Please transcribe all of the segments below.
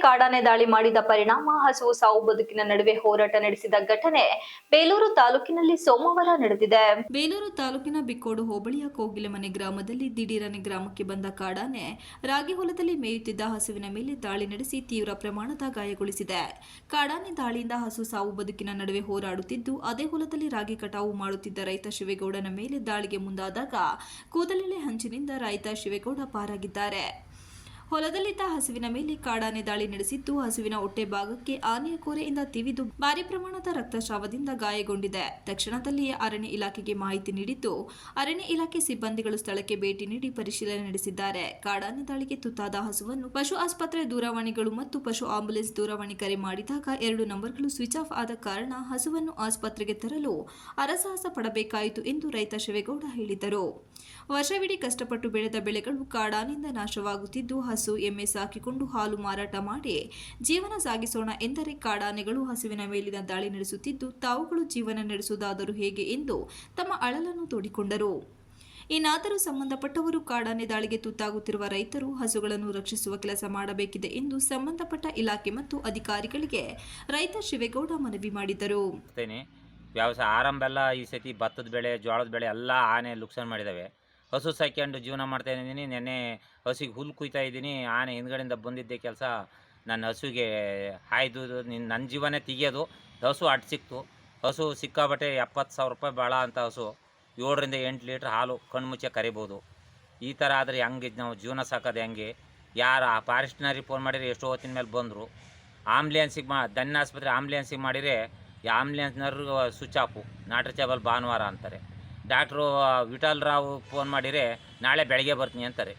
ಕಾಡಾನೆ ದಾಳಿ ಮಾಡಿದ ಪರಿಣಾಮ ಹಸು ಸಾವು ಬದುಕಿನ ನಡುವೆ ಹೋರಾಟ ನಡೆಸಿದ ಘಟನೆ ಬೇಲೂರು ತಾಲೂಕಿನಲ್ಲಿ ಸೋಮವಾರ ನಡೆದಿದೆ. ಬೇಲೂರು ತಾಲೂಕಿನ ಬಿಕ್ಕೋಡು ಹೋಬಳಿಯ ಕೋಗಿಲೆಮನೆ ಗ್ರಾಮದಲ್ಲಿ ದಿಢೀರನೆ ಗ್ರಾಮಕ್ಕೆ ಬಂದ ಕಾಡಾನೆ ರಾಗಿ ಹೊಲದಲ್ಲಿ ಮೇಯುತ್ತಿದ್ದ ಹಸುವಿನ ಮೇಲೆ ದಾಳಿ ನಡೆಸಿ ತೀವ್ರ ಪ್ರಮಾಣದ ಗಾಯಗೊಳಿಸಿದೆ. ಕಾಡಾನೆ ದಾಳಿಯಿಂದ ಹಸು ಸಾವು ಬದುಕಿನ ನಡುವೆ ಹೋರಾಡುತ್ತಿದ್ದು, ಅದೇ ಹೊಲದಲ್ಲಿ ರಾಗಿ ಕಟಾವು ಮಾಡುತ್ತಿದ್ದ ರೈತ ಶಿವೇಗೌಡನ ಮೇಲೆ ದಾಳಿಗೆ ಮುಂದಾದಾಗ ಕೂದಲೆಳೆ ಹಂಚಿನಿಂದ ರೈತ ಶಿವೇಗೌಡ ಪಾರಾಗಿದ್ದಾರೆ. ಹೊಲದಲ್ಲಿದ್ದ ಹಸುವಿನ ಮೇಲೆ ಕಾಡಾನೆ ದಾಳಿ ನಡೆಸಿದ್ದು, ಹಸುವಿನ ಹೊಟ್ಟೆ ಭಾಗಕ್ಕೆ ಆನೆಯ ಕೋರೆಯಿಂದ ತಿವಿದು ಭಾರಿ ಪ್ರಮಾಣದ ರಕ್ತಸ್ರಾವದಿಂದ ಗಾಯಗೊಂಡಿದೆ. ತಕ್ಷಣದಲ್ಲಿಯೇ ಅರಣ್ಯ ಇಲಾಖೆಗೆ ಮಾಹಿತಿ ನೀಡಿದ್ದು, ಅರಣ್ಯ ಇಲಾಖೆ ಸಿಬ್ಬಂದಿಗಳು ಸ್ಥಳಕ್ಕೆ ಭೇಟಿ ನೀಡಿ ಪರಿಶೀಲನೆ ನಡೆಸಿದ್ದಾರೆ. ಕಾಡಾನೆ ದಾಳಿಗೆ ತುತ್ತಾದ ಹಸುವನ್ನು ಪಶು ಆಸ್ಪತ್ರೆ ದೂರವಾಣಿಗಳು ಮತ್ತು ಪಶು ಆಂಬ್ಯುಲೆನ್ಸ್ ದೂರವಾಣಿ ಕರೆ ಮಾಡಿದಾಗ 2 ನಂಬರ್ಗಳು ಸ್ವಿಚ್ ಆಫ್ ಆದ ಕಾರಣ ಹಸುವನ್ನು ಆಸ್ಪತ್ರೆಗೆ ತರಲು ಹರಸಾಹಸ ಪಡಬೇಕಾಯಿತು ಎಂದು ರೈತ ಶಿವೇಗೌಡ ಹೇಳಿದರು. ವರ್ಷವಿಡೀ ಕಷ್ಟಪಟ್ಟು ಬೆಳೆದ ಬೆಳೆಗಳು ಕಾಡಾನೆಯಿಂದ ನಾಶವಾಗುತ್ತಿದ್ದು, ಹಸು ಎಮ್ಮೆ ಸಾಕಿಕೊಂಡು ಹಾಲು ಮಾರಾಟ ಮಾಡಿ ಜೀವನ ಸಾಗಿಸೋಣ ಎಂದರೆ ಕಾಡಾನೆಗಳು ಹಸುವಿನ ಮೇಲಿನ ದಾಳಿ ನಡೆಸುತ್ತಿದ್ದು, ತಾವುಗಳು ಜೀವನ ನಡೆಸುವುದಾದರೂ ಹೇಗೆ ಎಂದು ತಮ್ಮ ಅಳಲನ್ನು ತೋಡಿಕೊಂಡರು. ಇನ್ನಾದರೂ ಸಂಬಂಧಪಟ್ಟವರು ಕಾಡಾನೆ ದಾಳಿಗೆ ತುತ್ತಾಗುತ್ತಿರುವ ರೈತರು ಹಸುಗಳನ್ನು ರಕ್ಷಿಸುವ ಕೆಲಸ ಮಾಡಬೇಕಿದೆ ಎಂದು ಸಂಬಂಧಪಟ್ಟ ಇಲಾಖೆ ಮತ್ತು ಅಧಿಕಾರಿಗಳಿಗೆ ರೈತ ಶಿವೇಗೌಡ ಮನವಿ ಮಾಡಿದರು. ವ್ಯವಸಾಯ ಆರಂಭೆಲ್ಲ ಈ ಸತಿ ಭತ್ತದ ಬೆಳೆ, ಜೋಳದ ಬೆಳೆ ಎಲ್ಲ ಆನೆ ಲುಕ್ಸಾನ್ ಮಾಡಿದ್ದಾವೆ. ಹಸು ಸಾಕ್ಕೊಂಡು ಜೀವನ ಮಾಡ್ತಾ ಇದ್ದೀನಿ. ನೆನ್ನೆ ಹಸುಗೆ ಹುಲ್ಲು ಕುಯ್ತಾ ಇದ್ದೀನಿ. ಆನೆ ಹಿಂದ್ಗಡೆಯಿಂದ ಬಂದಿದ್ದೆ ಕೆಲಸ ನನ್ನ ಹಸುಗೆ ಹಾಯ್ದು ನನ್ನ ಜೀವನೇ ತೆಗಿಯೋದು. ಹಸು ಅಡ್ಡ ಸಿಕ್ತು. ಹಸು ಸಿಕ್ಕಾಬಟ್ಟೆ 70,000 ರೂಪಾಯಿ ಭಾಳ ಅಂತ ಹಸು 7 ರಿಂದ 8 ಲೀಟ್ರ್ ಹಾಲು ಕಣ್ಮುಚ್ಚೆ ಕರಿಬೋದು. ಈ ಥರ ಆದರೆ ಹೆಂಗೆ ನಾವು ಜೀವನ ಸಾಕೋದು ಹೆಂಗೆ? ಯಾರು ಆ ಫಾರೆಸ್ಟ್ನರಿಗೆ ಫೋನ್ ಮಾಡಿದರೆ ಎಷ್ಟೋ ಹೊತ್ತಿನ ಮೇಲೆ ಬಂದರು. ಆಂಬ್ಯುಲೆನ್ಸಿಗೆ ದನ್ನ ಆಸ್ಪತ್ರೆ ಆಂಬ್ಯುಲೆನ್ಸಿಗೆ ಮಾಡಿದರೆ ಆಂಬ್ಯುಲೆನ್ಸ್ನವ್ರಿಗೆ ಸ್ವಿಚ್ ಆಫು, ನಾಟ್ ರೀಚಬಲ್ ಭಾನುವಾರ ಅಂತಾರೆ. ಡಾಕ್ಟ್ರು ವಿಠಲ್ ರಾವ್ ಫೋನ್ ಮಾಡಿದರೆ ನಾಳೆ ಬೆಳಗ್ಗೆ ಬರ್ತೀನಿ ಅಂತಾರೆ.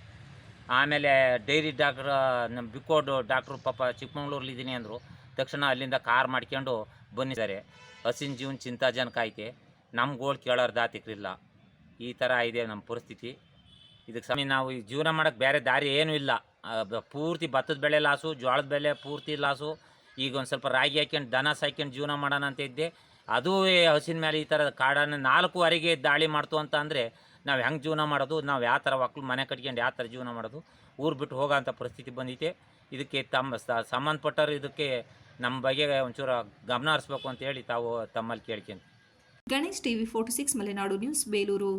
ಆಮೇಲೆ ಡೈರಿ ಡಾಕ್ಟ್ರ್ ನಮ್ಮ ಬಿಕ್ಕೋಡು ಡಾಕ್ಟ್ರು ಪಾಪ ಚಿಕ್ಕಮಂಗ್ಳೂರ್ಲಿದ್ದೀನಿ ಅಂದರು. ತಕ್ಷಣ ಅಲ್ಲಿಂದ ಕಾರ್ ಮಾಡ್ಕೊಂಡು ಬಂದಿದ್ದಾರೆ. ಹಸಿನ ಜೀವನ ಚಿಂತಾಜನಕ ಐತೆ. ನಮ್ಗೋಳು ಕೇಳೋರು ದಾತಿಕ್ರಿಲ್ಲ. ಈ ಥರ ಇದೆ ನಮ್ಮ ಪರಿಸ್ಥಿತಿ. ಇದಕ್ಕೆ ಸಮಯ ನಾವು ಈ ಜೀವನ ಮಾಡೋಕ್ಕೆ ಬೇರೆ ದಾರಿ ಏನೂ ಇಲ್ಲ. ಪೂರ್ತಿ ಭತ್ತದ ಬೆಳೆ ಲಾಸು, ಜೋಳದ ಬೆಳೆ ಪೂರ್ತಿ ಲಾಸು. ಈಗ ಒಂದು ಸ್ವಲ್ಪ ರಾಗಿ ಹಾಕ್ಯಂಡು ದನ ಸಾಕ್ಯಂಡು ಜೀವನ ಮಾಡೋಣ ಅಂತ ಇದ್ದೆ. ಅದೂ ಹಸಿನ ಮೇಲೆ ಈ ಥರ ಕಾಡನ್ನು 4ವರೆಗೆ ದಾಳಿ ಮಾಡ್ತು ಅಂತ ಅಂದರೆ ನಾವು ಹೆಂಗೆ ಜೀವನ ಮಾಡೋದು? ನಾವು ಯಾವ ಥರ ಮಕ್ಕಳು ಮನೆ ಕಟ್ಕೊಂಡು ಯಾವ ಥರ ಜೀವನ ಮಾಡೋದು? ಊರು ಬಿಟ್ಟು ಹೋಗೋಂಥ ಪರಿಸ್ಥಿತಿ ಬಂದೈತೆ. ಇದಕ್ಕೆ ಸಂಬಂಧಪಟ್ಟರು ಇದಕ್ಕೆ ನಮ್ಮ ಬಗ್ಗೆ ಒಂಚೂರು ಗಮನ ಹರಿಸ್ಬೇಕು ಅಂತೇಳಿ ತಾವು ತಮ್ಮಲ್ಲಿ ಕೇಳ್ತೀನಿ. Ganesh, TV 46 Malenadu news, Belur.